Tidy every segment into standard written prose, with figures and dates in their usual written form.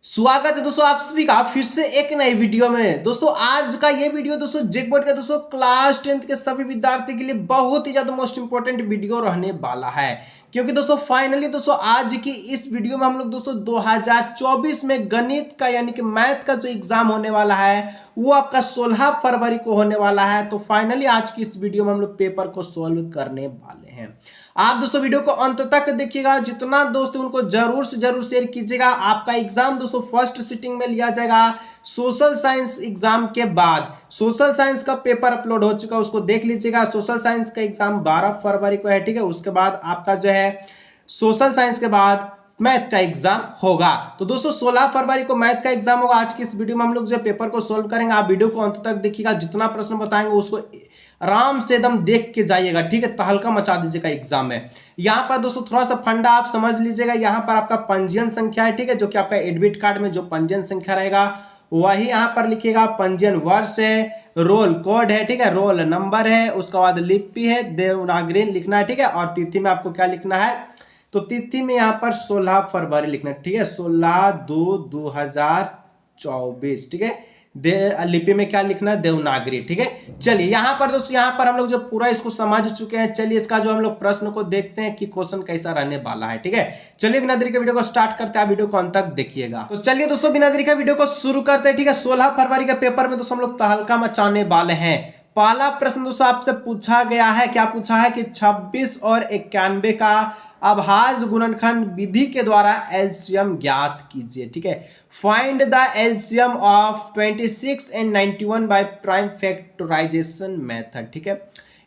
स्वागत है दोस्तों आप सभी का फिर से एक नई वीडियो में। दोस्तों आज का ये वीडियो दोस्तों जेकबोर्ड का दोस्तों क्लास 10th के सभी विद्यार्थी के लिए बहुत ही ज्यादा मोस्ट इंपॉर्टेंट वीडियो रहने वाला है, क्योंकि दोस्तों फाइनली दोस्तों आज की इस वीडियो में हम लोग दोस्तों 2024 में गणित का यानी कि मैथ का जो एग्जाम होने वाला है वो आपका 16 फरवरी को होने वाला है। तो फाइनली आज की इस वीडियो में हम लोग पेपर को सॉल्व करने वाले हैं। आप दोस्तों वीडियो को अंत तक देखिएगा, जितना दोस्त उनको जरूर से जरूर शेयर कीजिएगा। आपका एग्जाम दोस्तों फर्स्ट सिटिंग में लिया जाएगा सोशल साइंस एग्जाम के बाद। सोशल साइंस का पेपर अपलोड हो चुका है, उसको देख लीजिएगा। सोशल साइंस का एग्जाम 12 फरवरी को है, ठीक है। उसके बाद आपका जो है सोशल साइंस के बाद मैथ का एग्जाम होगा। तो दोस्तों 16 फरवरी को मैथ का एग्जाम होगा। आज की इस वीडियो में हम लोग जो पेपर को सोल्व करेंगे। आप वीडियो को अंत तक देखिएगा, जितना प्रश्न बताएंगे उसको आराम से एकदम देख के जाइएगा, ठीक है। तहलका मचा दीजिएगा एग्जाम में। यहाँ पर दोस्तों थोड़ा सा फंडा आप समझ लीजिएगा। यहाँ पर आपका पंजीयन संख्या है, ठीक है, जो कि आपका एडमिट कार्ड में जो पंजीयन संख्या रहेगा वही यहाँ पर लिखिएगा। पंजीयन वर्ष है, रोल कोड है, ठीक है, रोल नंबर है, उसके बाद लिपि है, देवनागरी लिखना है, ठीक है। और तिथि में आपको क्या लिखना है, तो तिथि में यहाँ पर 16 फरवरी लिखना है, ठीक है। 16/2/2024, ठीक है। लिपि में क्या लिखना है, देवनागरी, ठीक है। चलिए यहाँ पर दोस्तों, यहाँ पर हम लोग जो पूरा इसको समझ चुके हैं। चलिए इसका जो हम लोग प्रश्न को देखते हैं कि क्वेश्चन कैसा रहने वाला है, ठीक है। चलिए बिना देरी के वीडियो को स्टार्ट करते हैं, आप वीडियो को अंत तक देखिएगा। तो चलिए दोस्तों बिना देरी के वीडियो को शुरू करते हैं, ठीक है। 16 फरवरी के पेपर में दोस्तों हम लोग तहलका मचाने वाले हैं। पहला प्रश्न दोस्तों आपसे पूछा गया है, क्या पूछा है कि 26 और 91 का अभाज्य गुणनखंड विधि के द्वारा एलसीएम ज्ञात कीजिए, ठीक है। Find the LCM of 26 and 91 by prime factorisation method, ठीक है।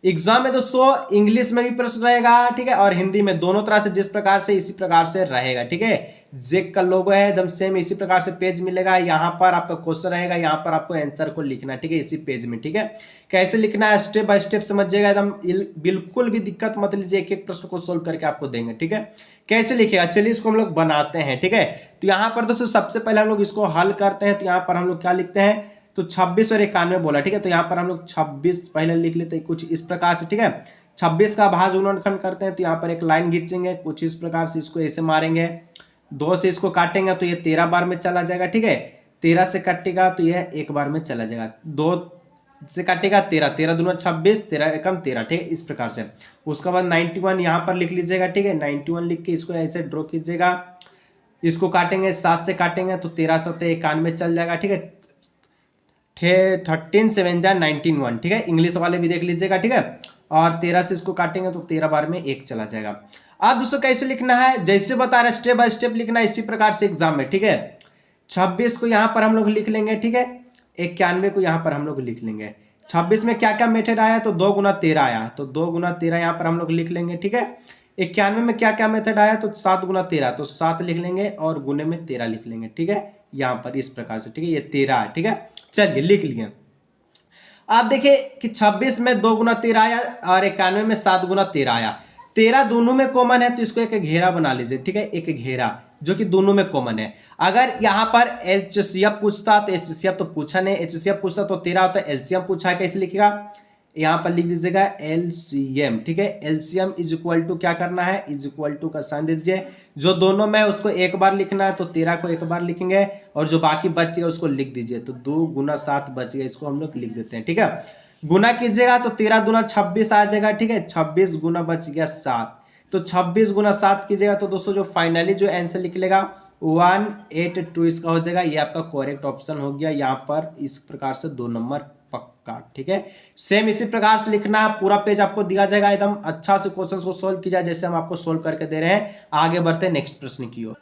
एग्जाम में दोस्तों इंग्लिश में भी प्रश्न रहेगा, ठीक है, और हिंदी में, दोनों तरह से जिस प्रकार से इसी प्रकार से रहेगा, ठीक है। जेक का लोगो है एकदम सेम इसी प्रकार से पेज मिलेगा। यहाँ पर आपका क्वेश्चन रहेगा, यहाँ पर आपको आंसर को लिखना है, ठीक है, इसी पेज में, ठीक है। कैसे लिखना है स्टेप बाय स्टेप समझिएगा एकदम, बिल्कुल भी दिक्कत मत लीजिए। एक एक प्रश्न को सोल्व करके आपको देंगे, ठीक है। कैसे लिखेगा, चलिए इसको हम लोग बनाते हैं, ठीक है। तो यहाँ पर दोस्तों सबसे पहले हम लोग इसको हल करते हैं। तो यहाँ पर हम लोग क्या लिखते हैं, तो 26 और 91 बोला, ठीक है। तो यहाँ पर हम लोग 26 पहले लिख लेते हैं कुछ इस प्रकार से, ठीक है। 26 का भाज्य गुणनखंड करते हैं, तो यहाँ पर एक लाइन खींचेंगे कुछ इस प्रकार से, इसको ऐसे मारेंगे, 2 से इसको काटेंगे तो ये 13 बार में चला जाएगा, ठीक है। 13 से कटेगा तो ये एक बार में चला जाएगा, 2 से काटेगा 13, 13 दूना 26, 13 एकम 13, ठीक है, इस प्रकार से। उसके बाद 91 यहाँ पर लिख लीजिएगा, ठीक है। 91 लिख के इसको ऐसे ड्रॉ कीजिएगा। इसको काटेंगे 7 से काटेंगे तो 13 7 91 चल जाएगा, ठीक है। 13 7 जा 19 ठीक है। इंग्लिश वाले भी देख लीजिएगा, ठीक है। और 13 से इसको काटेंगे तो 13 बार में 1 चला जाएगा। अब दोस्तों कैसे लिखना है, जैसे बता रहे स्टेप बाय स्टेप लिखना है इसी प्रकार से एग्जाम में, ठीक है। 26 को यहाँ पर हम लोग लिख लेंगे, ठीक है। 91 को यहाँ पर हम लोग लिख लेंगे। 26 में क्या क्या मेथड आया, तो 2 गुना 13 आया, तो 2 गुना 13 यहाँ पर हम लोग लिख लेंगे, ठीक है। 91 में क्या क्या मेथड आया, तो 7 गुना 13, तो 7 लिख लेंगे और गुने में 13 लिख लेंगे, ठीक है। यहाँ पर इस प्रकार से, ठीक है, ये 13 है, ठीक है। चलिए लिख लिए। आप देखिए कि 26 में 2 गुना 13 आया और 91 में 7 गुना 13 आया। 13 दोनों में कॉमन है तो इसको एक घेरा बना लीजिए, ठीक है, एक घेरा जो कि दोनों में कॉमन है। अगर यहाँ पर एचसीएफ पूछता तो एचसीएफ तो पूछा नहीं, एचसीएफ पूछता तो 13 होता है, एलसीएम पूछा है, कैसे लिखेगा, यहाँ पर लिख दीजिएगा एलसीएम, ठीक है। एलसीएम इज इक्वल टू क्या करना है, इज इक्वल टू का साइन दीजिए। जो दोनों में उसको एक बार लिखना है तो 13 को एक बार लिखेंगे और जो बाकी बच गया उसको लिख दीजिए। तो 2 गुना 7 बच गया, इसको हम लोग लिख देते हैं, ठीक है। गुना कीजिएगा तो 13 दूना 26 आ जाएगा, ठीक है। 26 गुना बच गया 7, तो 26 गुना 7 कीजिएगा तो दोस्तों जो फाइनली जो आंसर निकलेगा 182 इसका हो जाएगा। ये आपका करेक्ट ऑप्शन हो गया। यहाँ पर इस प्रकार से 2 नंबर पक्का, ठीक है। सेम इसी प्रकार से लिखना, पूरा पेज आपको दिया जाएगा एकदम अच्छा से क्वेश्चन को सोल्व किया जैसे हम आपको सोल्व करके दे रहे हैं। आगे बढ़ते हैं नेक्स्ट प्रश्न की ओर।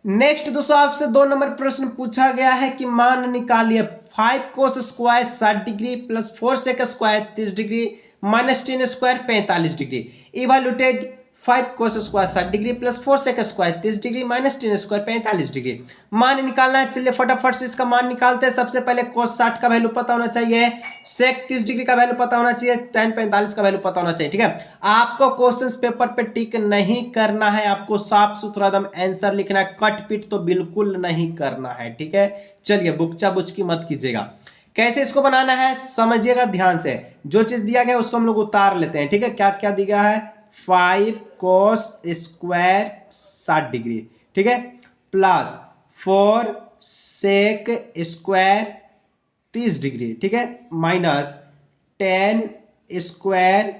नेक्स्ट दोस्तों आपसे 2 नंबर प्रश्न पूछा गया है कि मान निकालिए 5 cos square 60 degree plus 4 sec square 30 degree minus 10 square 45 degree. Evaluated 5 cos square 60 degree plus 4 sec square 30 degree minus 10 square 45 degree. मान निकालना है, चलिए फटाफट से इसका मान निकालते हैं। सबसे पहले कोस 60 का वैल्यू पता होना चाहिए, सेक 30 डिग्री का वैल्यू पता होना चाहिए, tan 45 का वैल्यू पता होना चाहिए, ठीक है। आपको क्वेश्चंस पेपर पे टिक नहीं करना है, आपको साफ सुथरा एकदम आंसर लिखना है, कट पिट तो बिल्कुल नहीं करना है, ठीक है। चलिए बुच्चा बुचकी मत कीजिएगा। कैसे इसको बनाना है समझिएगा ध्यान से। जो चीज दिया गया उसको हम लोग उतार लेते हैं, ठीक है। क्या क्या दिया है, 5 कोस स्क्वायर 60 डिग्री, ठीक है, प्लस 4 सेक स्क्वायर 30 डिग्री, ठीक है, माइनस 10 स्क्वायर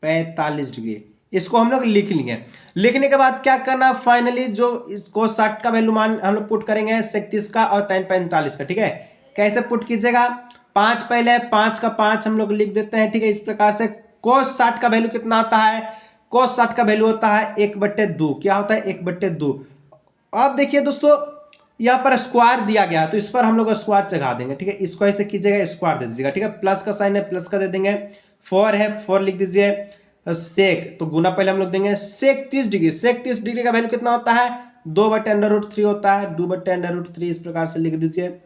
45 डिग्री। इसको हम लोग लिख लेंगे। लिखने के बाद क्या करना, फाइनली जो इसको 60 का वैल्यू मान हम लोग पुट करेंगे 37 का और 45 का, ठीक है। कैसे पुट कीजिएगा, 5 पहले 5 का 5 हम लोग लिख देते हैं, ठीक है। इस प्रकार से cos 60 का वैल्यू कितना आता है, cos 60 का वैल्यू होता है 1/2। क्या होता है, 1/2। अब देखिए दोस्तों, यहाँ पर स्क्वायर दिया गया है तो इस पर हम लोग स्क्वायर चढ़ा देंगे, ठीक है। इसको ऐसे कीजिएगा, स्क्वायर दे दीजिएगा, ठीक है। प्लस का साइन है, प्लस का दे देंगे। 4 है, 4 लिख दीजिए। सेक तो गुना पहले हम लोग देंगे, सेक 30 डिग्री। सेक 30 डिग्री का वैल्यू कितना होता है, 2/√3 होता है, 2/√3। इस प्रकार से लिख दीजिए।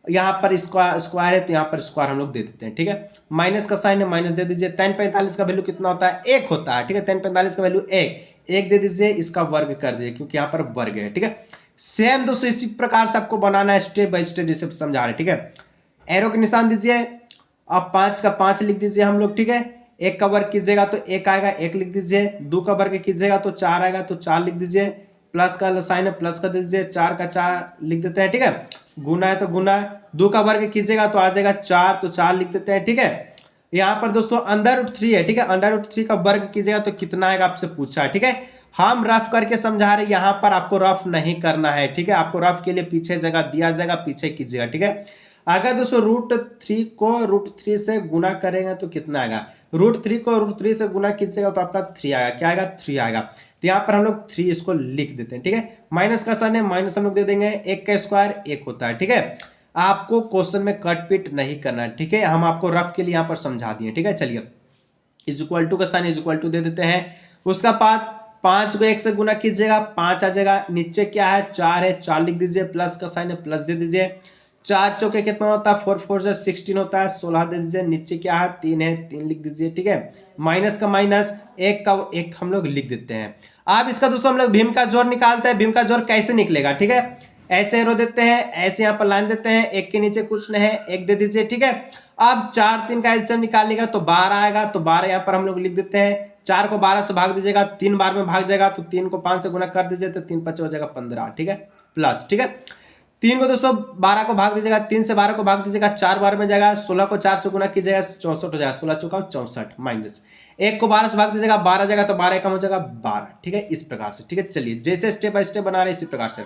यहाँ पर स्क्वायर है तो यहाँ पर स्क्वायर हम लोग दे देते हैं, ठीक है। माइनस का साइन है, माइनस दे दीजिए। tan 45 का वैल्यू कितना होता है, 1 होता है, ठीक है। tan 45 का वैल्यू 1 दे दीजिए, इसका वर्ग कर दीजिए क्योंकि यहाँ पर वर्ग है, ठीक है। सेम दोस्तों इसी प्रकार से आपको बनाना है, स्टेप बाय स्टेप जैसे समझा रहे, ठीक है। एरो के निशान दीजिए। अब 5 का 5 लिख दीजिए हम लोग, ठीक है। 1 का वर्ग कीजिएगा तो 1 आएगा, 1 लिख दीजिए। 2 का वर्ग कीजिएगा तो 4 आएगा तो 4 लिख दीजिए। प्लस का साइन है, प्लस का दीजिए। 4 का 4 लिख देते हैं, ठीक है। गुना है तो गुना, 2 का वर्ग कीजिएगा तो आ जाएगा 4, तो 4 लिख देते हैं, ठीक है। यहाँ पर दोस्तों √3 है, ठीक है। √3 का वर्ग कीजिएगा तो कितना आएगा आपसे पूछा है, ठीक है। हम रफ करके समझा रहे, यहाँ पर आपको रफ नहीं करना है, ठीक है। आपको रफ के लिए पीछे जगह दिया जाएगा, पीछे कीजिएगा, ठीक है। अगर दोस्तों √3 को √3 से गुना करेंगे तो कितना आएगा, √3 को √3 से गुना कीजिएगा तो आपका 3 आएगा। क्या आएगा, 3 आएगा। तो यहाँ पर हम लोग 3 इसको लिख देते हैं, ठीक है। माइनस का साइन है, माइनस हम लोग दे देंगे। 1 का स्क्वायर 1 होता है, ठीक है। आपको क्वेश्चन में कट पिट नहीं करना है, ठीक है। हम आपको रफ के लिए यहाँ पर समझा दिए, ठीक है। चलिए, = का साइन = दे देते हैं। उसका बाद 5 को 1 से गुना कीजिएगा, 5 आ जाएगा। नीचे क्या है, 4 है, 4 लिख दीजिए। प्लस का साइन है, प्लस दे दीजिए। 4 चौके कितना होता है, 4 4 से 16 होता है, 16 दे दीजिए। नीचे क्या है, 3 है, 3 लिख दीजिए, ठीक है। माइनस का माइनस, 1 का 1 हम लोग लिख देते हैं। अब इसका दोस्तों हम लोग भीम का जोड़ निकालते हैं। भीम का जोड़ कैसे निकलेगा, ठीक है। ऐसे एरो देते हैं, ऐसे यहाँ पर लाइन देते हैं। 1 के नीचे कुछ नहीं है, 1 दे दीजिए, ठीक है। अब 4 3 का एलसीएम निकालिएगा तो 12 आएगा, तो 12 यहाँ पर हम लोग लिख देते हैं। 4 को 12 से भाग दीजिएगा, 3 बार में भाग जाएगा, तो 3 को 5 से गुना कर दीजिए तो 3 5 हो जाएगा 15, ठीक है। प्लस, ठीक है। 3 को दोस्तों 12 को भाग दीजिएगा, 3 से 12 को भाग दीजिएगा, 4 बार में जाएगा। 16 को 4 से गुना कीजिएगा, 64 हो जाएगा। 16 चौका 64, माइनस 1 को 12 से भाग दीजिएगा, 12 जाएगा तो 12 कम हो जाएगा 12, ठीक है। इस प्रकार से, ठीक है। चलिए, जैसे स्टेप बाय स्टेप बना रहे इसी प्रकार से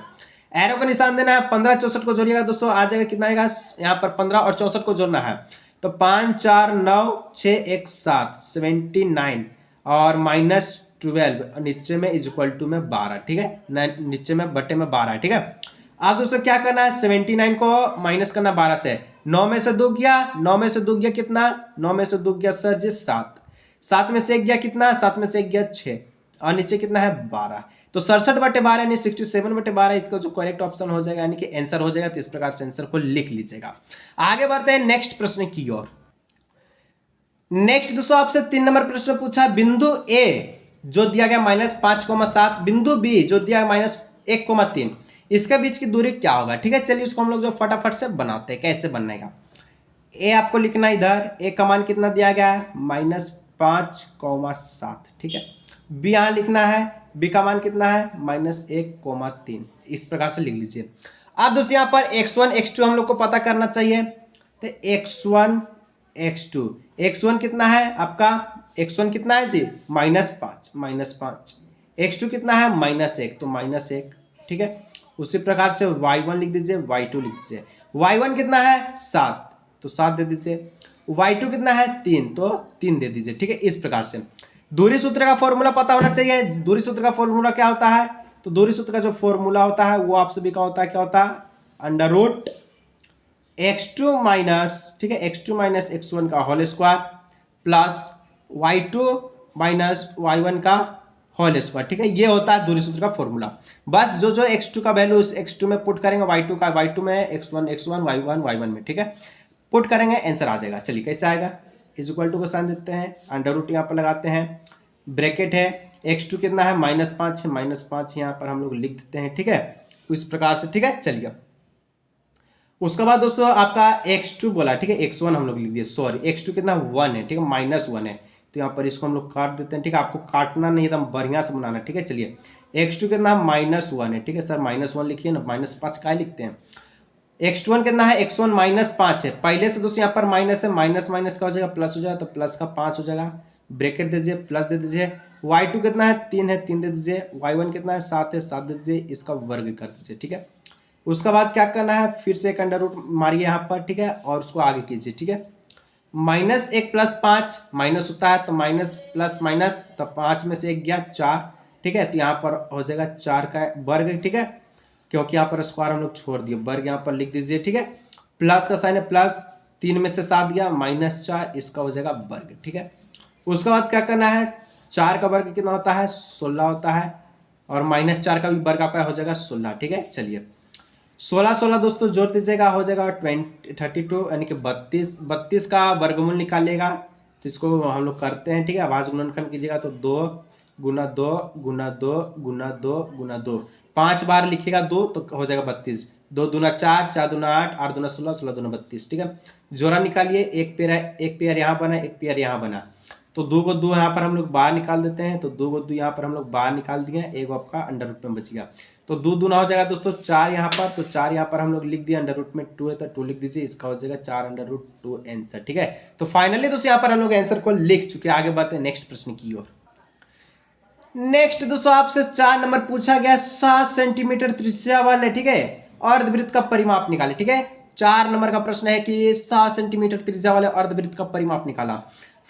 एरो का निशान देना है। 15 64 को जोड़िएगा दोस्तों, आ जाएगा कितना आएगा, यहाँ पर 15 और 64 को जोड़ना है तो 5 4 9 6 1 7 79 और -12 नीचे में = में 12, ठीक है। नीचे में बटे में 12, ठीक है। अब दोस्तों क्या करना है, 79 को माइनस करना 12 से। 9 में से 2 गया, 9 में से 2 गया कितना, 9 में से 2 गया सर जी 7। 7 में से 1 गया कितना, 7 में से 1 गया 6 और नीचे कितना है 12। तो 67/12 यानी 67/12 इसका जो करेक्ट ऑप्शन हो जाएगा, यानी कि आंसर हो जाएगा। तो इस प्रकार से आंसर को लिख लीजिएगा। आगे बढ़ते हैं नेक्स्ट प्रश्न की ओर। नेक्स्ट दोस्तों आपसे 3 नंबर प्रश्न पूछा। बिंदु ए जो दिया गया -5,7, बिंदु बी जो दिया -1,3, इसके बीच की दूरी क्या होगा, ठीक है। चलिए उसको हम लोग जो फटाफट से बनाते हैं। कैसे बनेगा, ए आपको लिखना इधर, ए का मान कितना दिया गया है -5,7, ठीक है। बी यहाँ लिखना है, बी का मान कितना है -1,3। इस प्रकार से लिख लीजिए। अब दोस्तों यहाँ पर x1 x2 हम लोग को पता करना चाहिए। तो x1 x2, x1 कितना है आपका, x1 कितना है जी -5, x2 कितना है -1 तो -1, ठीक है। उसी प्रकार से y1 लिख दीजिए, y2 लिख दीजिए। y1 कितना है 7 तो 7 दे दीजिए। y2 कितना है 3 तो 3 दे दीजिए, ठीक है। इस प्रकार से दूरी सूत्र का फॉर्मूला पता होना चाहिए। दूरी सूत्र का फॉर्मूला क्या होता है, तो दूरी सूत्र का जो फॉर्मूला होता है वो आप सभी का होता है, क्या होता है, √x2 माइनस, ठीक है, x2 माइनस x1 का whole square plus y2 minus y1 का होल स्क्वायर, ठीक है। ये होता है दूरी सूत्र का फॉर्मूला। बस जो जो x2 का वैल्यू उस x2 में पुट करेंगे, y2 का y2 में, x1 y1 में, ठीक है, पुट करेंगे, आंसर आ जाएगा। चलिए कैसे आएगा, = को साइन देते हैं, √ यहाँ पर लगाते हैं, ब्रैकेट है। x2 कितना है -5 है, -5 यहाँ पर हम लोग लिख देते हैं, ठीक है। इस प्रकार से, ठीक है। चलिए उसके बाद दोस्तों आपका x2 बोला, ठीक है, x1 हम लोग लिख दिए, सॉरी x2 कितना 1 है, ठीक है, -1 है। तो यहाँ पर इसको हम लोग काट देते हैं, ठीक है। आपको काटना नहीं, एकदम बढ़िया से बनाना, ठीक है। चलिए x2 कितना -1 है, ठीक है सर -1 लिखिए ना, -5 का लिखते हैं। x1 कितना है, x1 -5 है, पहले से दोस्तों यहाँ पर माइनस है, माइनस माइनस का हो जाएगा प्लस हो जाएगा, तो प्लस का 5 हो जाएगा, ब्रैकेट दे दीजिए, प्लस दे दीजिए। y2 कितना है 3 है, 3 दे दीजिए। y1 कितना है 7 है, 7 दे दीजिए, इसका वर्ग कर दीजिए, ठीक है। उसके बाद क्या करना है, फिर से एक अंडर रूट मारिए यहाँ पर, ठीक है, और उसको आगे कीजिए, ठीक है। -1 + 5 माइनस होता है, तो माइनस प्लस माइनस, तो 5 में से 1 गया 4, ठीक है, तो यहाँ पर हो जाएगा 4 का वर्ग, ठीक है, क्योंकि यहाँ पर स्क्वायर हम लोग छोड़ दिए, वर्ग यहाँ पर लिख दीजिए, ठीक है। प्लस का साइन है प्लस, 3 में से 7 गया -4, इसका हो जाएगा वर्ग, ठीक है। उसके बाद क्या करना है, 4 का वर्ग कितना होता है 16 होता है, और -4 का भी वर्ग आपका हो जाएगा 16, ठीक है। चलिए 16 16 दोस्तों जोड़ दीजिएगा, हो जाएगा 32 यानी कि 32 का वर्गमूल निकालिएगा, तो इसको हम लोग करते हैं, ठीक है। आभाज्य गुणनखंड कीजिएगा तो 2 गुना 2 गुना 2 गुना 2 गुना 2, 5 बार लिखिएगा 2 तो हो जाएगा 32, 2 दूना 4, 4 दूना 8, 8 दूना 16, 16 दूना 32, ठीक है। जोड़ा निकालिए, एक पेयर यहाँ बना, एक पेयर यहाँ बना, तो 2 को 2 यहाँ पर हम लोग बाहर निकाल देते हैं, तो 2 को 2 यहाँ पर हम लोग बाहर निकाल दिए, एक आपका अंडर रूट में बच गया, तो 2 दूना हो जाएगा दोस्तों 4 यहाँ पर, तो 4 यहाँ पर हम लोग लिख दिए, अंडर रूट में 2 है तो 2 लिख दीजिए, इसका हो जाएगा 4 अंडर रूट 2 आंसर, ठीक है। तो फाइनली दोस्तों यहाँ पर हम लोग आंसर को लिख चुके हैं। आगे बढ़ते हैं नेक्स्ट प्रश्न की ओर। नेक्स्ट दोस्तों आपसे 4 नंबर पूछा गया, 7 सेंटीमीटर त्रिज्या वाले, ठीक है, अर्धवृत्त का परिमाप निकाले, ठीक है। 4 नंबर का प्रश्न है कि 7 सेंटीमीटर त्रिज्या वाले अर्धवृत्त का परिमाप निकाला।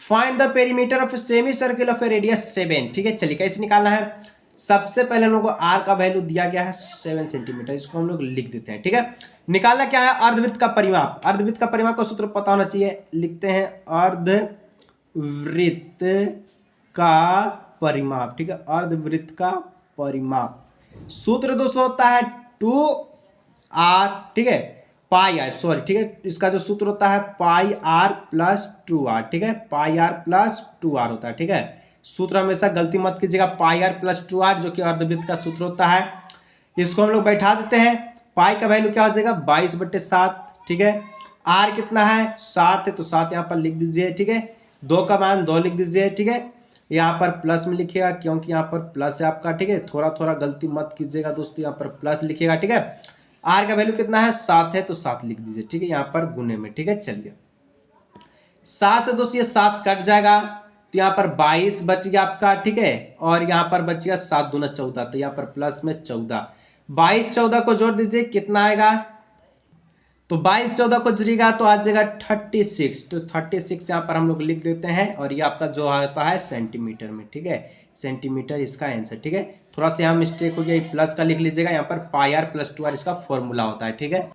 Find the perimeter of semi circle of radius 7, ठीक है। चलिए कैसे निकालना है, सबसे पहले हम लोग को आर का वैल्यू दिया गया है 7 सेंटीमीटर, इसको हम लोग लिख देते हैं, ठीक है। निकालना क्या है, अर्धवृत्त का परिमाप। अर्धवृत्त का परिमाप का सूत्र पता होना चाहिए, लिखते हैं अर्धवृत्त का परिमाप, ठीक है, अर्धवृत्त का परिमाप। सूत्र दोस्तों होता है 2r, ठीक है, पाई आर, सॉरी, ठीक है, इसका जो सूत्र होता है पाई आर प्लस 2r, ठीक है, पाई आर प्लस 2r होता है, ठीक है। सूत्र हमेशा गलती मत कीजिएगा, पाई आर प्लस 2r जो कि अर्धवृत्त का सूत्र होता है, इसको हम लोग बैठा देते हैं। पाई का वैल्यू क्या हो जाएगा 22/7, ठीक है। आर कितना है 7 है, तो 7 यहाँ पर लिख दीजिए, ठीक है। 2 का मान 2 लिख दीजिए, ठीक है। यहाँ पर प्लस में लिखिएगा क्योंकि यहाँ पर प्लस है आपका, ठीक है, थोड़ा थोड़ा गलती मत कीजिएगा दोस्तों, यहाँ पर प्लस लिखिएगा, ठीक है। आर का वैल्यू कितना है 7 है, तो 7 लिख दीजिए, ठीक है, यहाँ पर गुने में, ठीक है। चलिए 7 से दोस्तों ये 7 कट जाएगा, तो यहाँ पर 22 बच गया आपका, ठीक है, और यहाँ पर बच गया 7 दूना 14, तो यहाँ पर प्लस में 14, 22 14 को जोड़ दीजिए कितना आएगा, तो 22 14 को जोड़िएगा तो आ जाएगा 36, तो 36 यहाँ पर हम लोग लिख देते हैं, और ये आपका जो आता है सेंटीमीटर में, ठीक है, सेंटीमीटर इसका आंसर, ठीक है। थोड़ा सा यहाँ मिस्टेक हो गया, प्लस का लिख लीजिएगा, यहाँ पर पाई आर प्लस 2r इसका फॉर्मूला होता है, ठीक है।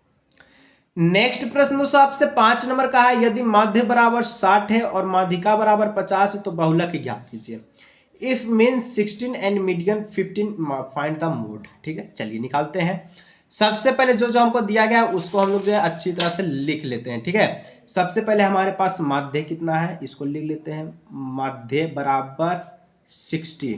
नेक्स्ट प्रश्न दोस्तों आपसे 5 नंबर का है, यदि माध्य बराबर 60 है और माध्यिका बराबर 50 है तो बहुलक ज्ञात कीजिए। If mean 16 and median 15 find the mode, ठीक है। चलिए निकालते हैं। सबसे पहले जो जो हमको दिया गया उसको हम लोग जो है अच्छी तरह से लिख लेते हैं, ठीक है। सबसे पहले हमारे पास माध्य कितना है, इसको लिख लेते हैं, माध्य बराबर 60,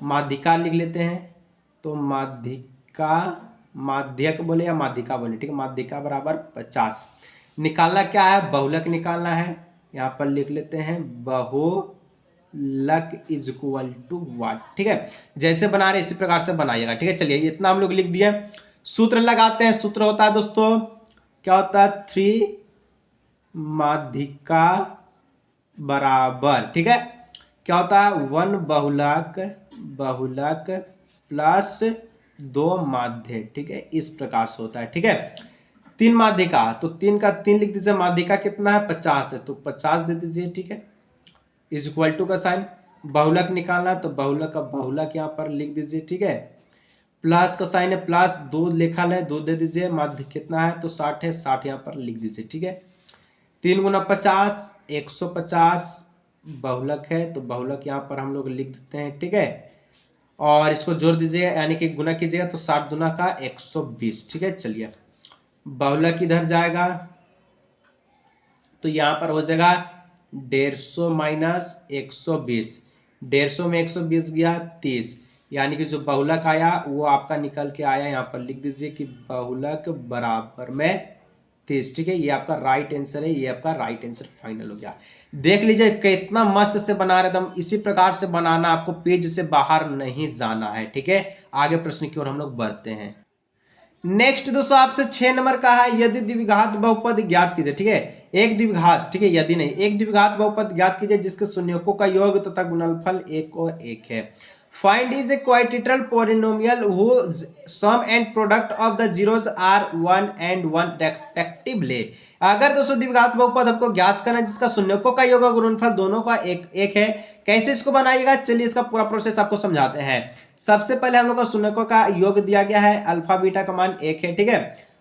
माध्यिका लिख लेते हैं, तो माध्यिका, माध्यक बोले या माध्यिका बोले, ठीक है, माध्यिका बराबर 50। निकालना क्या है, बहुलक निकालना है, यहाँ पर लिख लेते हैं बहुलक इज इक्वल टू व्हाट, ठीक है। जैसे बना रहे इसी प्रकार से बनाइएगा, ठीक है। चलिए इतना हम लोग लिख दिए, सूत्र लगाते हैं। सूत्र होता है दोस्तों क्या होता है 3 माध्यिका बराबर, ठीक है, क्या होता है 1 बहुलक, बहुलक प्लस 2 माध्य, ठीक है, इस प्रकार से होता है, ठीक है। 3 माध्यिका, तो 3 का 3 लिख दीजिए, माध्यिका कितना है 50 है, तो 50 दे दीजिए, ठीक है, इज इक्वल टू का साइन। बहुलक निकालना है तो बहुलक का बहुलक यहाँ पर लिख दीजिए, ठीक है, प्लस का साइन है प्लस, 2 लिखा है 2 दे दीजिए, माध्य कितना है तो 60 है, 60 यहाँ पर लिख दीजिए, ठीक है। 3 गुना 50 150, बहुलक है तो बहुलक यहाँ पर हम लोग लिख देते हैं, ठीक है, और इसको जोड़ दीजिएगा यानी कि गुना कीजिएगा तो 60 दूना का 120, ठीक है। चलिए बहुलक इधर जाएगा तो यहाँ पर हो जाएगा 150 माइनस 120, 150 में 120 गया 30, यानी कि जो बहुलक आया वो आपका निकल के आया, यहाँ पर लिख दीजिए कि बहुलक बराबर में 30, ठीक है। ये आपका राइट आंसर है, ये आपका राइट आंसर फाइनल हो गया। देख लीजिए कितना मस्त से बना रहे एकदम, इसी प्रकार से बनाना, आपको पेज से बाहर नहीं जाना है, ठीक है। आगे प्रश्न की ओर हम लोग बढ़ते हैं। नेक्स्ट दोस्तों आपसे 6 नंबर का है, यदि द्विघात बहुपद ज्ञात कीजिए, ठीक है। एक द्विघात, ठीक है, यदि नहीं, एक द्विघात बहुपद ज्ञात कीजिए जिसके शून्यकों का योग तथा गुणनफल 1 और 1 है। Find is a quadratical polynomial whose sum and product of the zeros are 1 and 1 respectively। अगर दोस्तों द्विघात बहुपद हमको ज्ञात करना है जिसका शून्यकों का योग और गुणनफल दोनों का 1 1 है, कैसे इसको बनाइएगा, चलिए इसका पूरा प्रोसेस आपको समझाते हैं। सबसे पहले हम लोग को शून्यकों का योग दिया गया है, अल्फा बीटा का मान 1 है, ठीक है,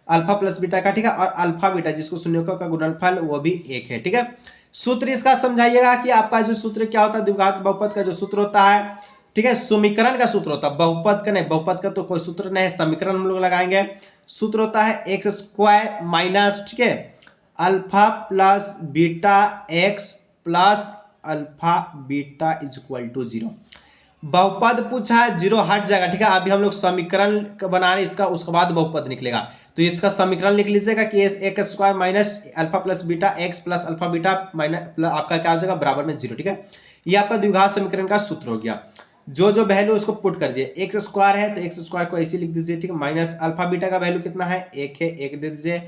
अल्फा प्लस बीटा का, ठीक है, और अल्फा बीटा जिसको शून्यकों का गुणनफल वो भी 1 है, ठीक है। सूत्र इसका समझाइएगा कि आपका जो सूत्र क्या होता है, द्विघात बहुपद का जो सूत्र होता है, ठीक है, समीकरण का सूत्र होता है, बहुपद का नहीं, बहुपद का तो कोई सूत्र नहीं है, समीकरण हम लोग लगाएंगे। सूत्र होता है एक्स स्क्वायर माइनस, ठीक है, alpha plus beta x plus alpha beta is equal to 0। बहुपद पूछा है, 0 हट जाएगा, ठीक है। अभी हम लोग समीकरण बना रहे इसका, उसके बाद बहुपद निकलेगा, तो इसका समीकरण लिख लीजिएगा कि x square minus alpha plus beta x plus alpha beta minus आपका क्या हो जाएगा, बराबर में 0, ठीक है। ये आपका द्विघात समीकरण का सूत्र हो गया। जो जो वैल्यू उसको पुट कर दीजिए, एक्स स्क्वायर है तो एक्स स्क्वायर को ऐसे लिख दीजिए, ठीक है, माइनस अल्फा बीटा का वैल्यू कितना है, 1 है, 1 दे दीजिए,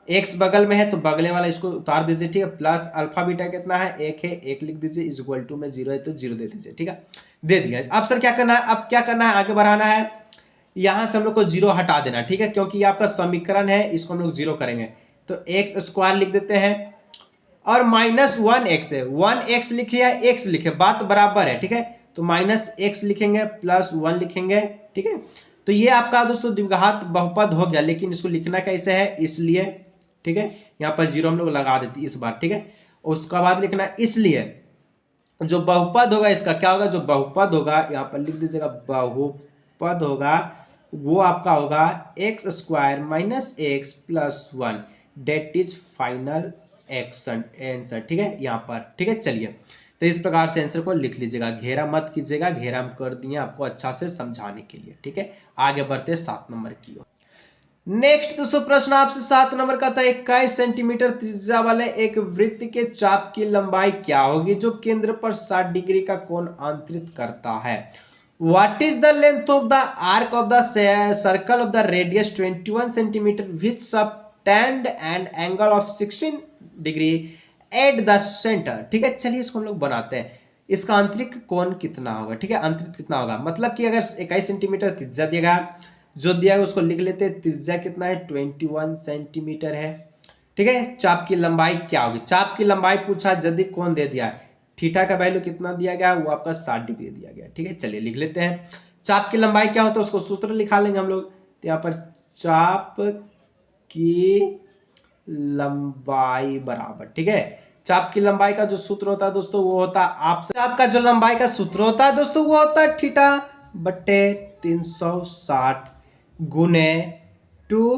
एक्स बगल में है तो बगले वाला इसको उतार दीजिए, ठीक है, प्लस अल्फा बीटा कितना है, 1 है, 1 लिख दीजिए, इज इक्वल टू में 0 है तो 0 दे दीजिए, ठीक है, दे दिया। अब सर क्या करना है, अब क्या करना है, आगे बढ़ाना है, यहां से हम लोग को 0 हटा देना, ठीक है, क्योंकि ये आपका समीकरण है, इसको हम लोग 0 करेंगे, तो एक्स स्क्वायर लिख देते हैं और माइनस 1x है, 1x लिखे या x लिखे, बात बराबर है, ठीक है, तो माइनस x लिखेंगे प्लस 1 लिखेंगे, ठीक है। तो ये आपका दोस्तों द्विघात बहुपद हो गया, लेकिन इसको लिखना कैसे है, इसलिए, ठीक है, यहाँ पर 0 हम लोग लगा देते इस बार, ठीक है। उसका बाद लिखना इसलिए जो बहुपद होगा इसका क्या होगा, जो बहुपद होगा यहाँ पर लिख दीजिएगा, बहुपद होगा वो आपका होगा x square minus x plus 1, that is final answer, ठीक है, यहाँ पर, ठीक है। चलिए तो इस प्रकार से आंसर को लिख लीजिएगा, घेरा मत कीजिएगा, घेरा हम कर दिए आपको अच्छा से समझाने के लिए, ठीक है। आगे बढ़ते 7 नंबर की ओर। नेक्स्ट दोस्तों प्रश्न आपसे 7 नंबर का था, 21 सेंटीमीटर त्रिज्या वाले एक वृत्त के चाप की लंबाई क्या होगी जो केंद्र पर 60 डिग्री का कोण आंतरित करता है। What is the length of the arc of the circle of the radius 21 centimeter which subtend an angle of 16 degree at the center। ठीक है, चलिए इसको हम लोग बनाते हैं। इसका आंतरिक कोण कितना होगा, ठीक है, आंतरिक कितना होगा, मतलब कि अगर 21 सेंटीमीटर त्रिज्या दिया, जो दिया है उसको लिख लेते हैं, त्रिज्या कितना है 21 सेंटीमीटर है, ठीक है। चाप की लंबाई क्या होगी, चाप की लंबाई पूछा, यदि कोण दे दिया है, थीटा का वैल्यू कितना दिया गया, वो आपका 60 डिग्री दिया गया, ठीक है। चलिए लिख लेते हैं, चाप की लंबाई क्या होता है उसको सूत्र लिखा लेंगे हम लोग, तो यहाँ पर चाप की लंबाई बराबर, ठीक है, चाप की लंबाई का जो सूत्र होता है दोस्तों वो होता है, आपसे आपका जो लंबाई का सूत्र होता है दोस्तों वो होता है थीटा बटे 360 गुने 2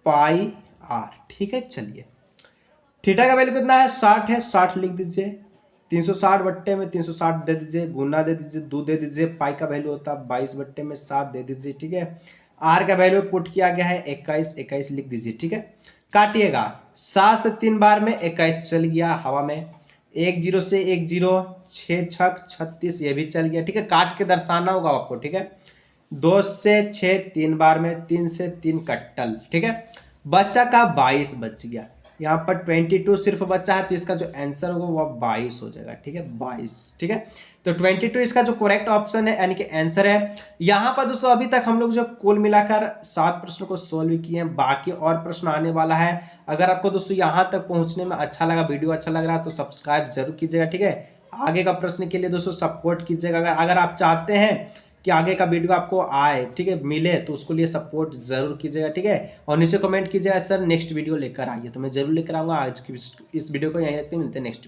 पाई आर, ठीक है। चलिए थीटा का वैल्यू कितना है 60 है, 60 लिख दीजिए, 360 बट्टे में 360 दे दीजिए, गुना दे दीजिए, 2 दे दीजिए, पाई का वैल्यू होता है 22 बट्टे में 7 दे दीजिए, ठीक है। आर का वैल्यू पुट किया गया है 21, 21 लिख दीजिए, ठीक है। काटिएगा, 7 से 3 बार में 21 चल गया हवा में, 1 0 से 1 0, 6 छक 36 ये भी चल गया, ठीक है। काट के दर्शाना होगा आपको, ठीक है। 2 से 6 3 बार में, 3 से 3 कट्टल, ठीक है। बच्चा का 22 बच गया, यहाँ पर 22 सिर्फ बचा है, तो इसका जो आंसर होगा वो 22 हो जाएगा, ठीक है, 22, ठीक है। तो 22 इसका जो करेक्ट ऑप्शन है यानी कि आंसर है। यहाँ पर दोस्तों अभी तक हम लोग जो कुल मिलाकर 7 प्रश्नों को सोल्व किए हैं, बाकी और प्रश्न आने वाला है। अगर आपको दोस्तों यहाँ तक पहुँचने में अच्छा लगा, वीडियो अच्छा लग रहा है तो सब्सक्राइब जरूर कीजिएगा, ठीक है। आगे का प्रश्न के लिए दोस्तों सपोर्ट कीजिएगा, अगर आप चाहते हैं कि आगे का वीडियो आपको आए, ठीक है, मिले, तो उसको लिए सपोर्ट जरूर कीजिएगा, ठीक है। और नीचे कमेंट कीजिएगा सर नेक्स्ट वीडियो लेकर आइए, तो मैं जरूर लेकर आऊँगा। आज की इस वीडियो को यहीं रखते हैं, मिलते हैं नेक्स्ट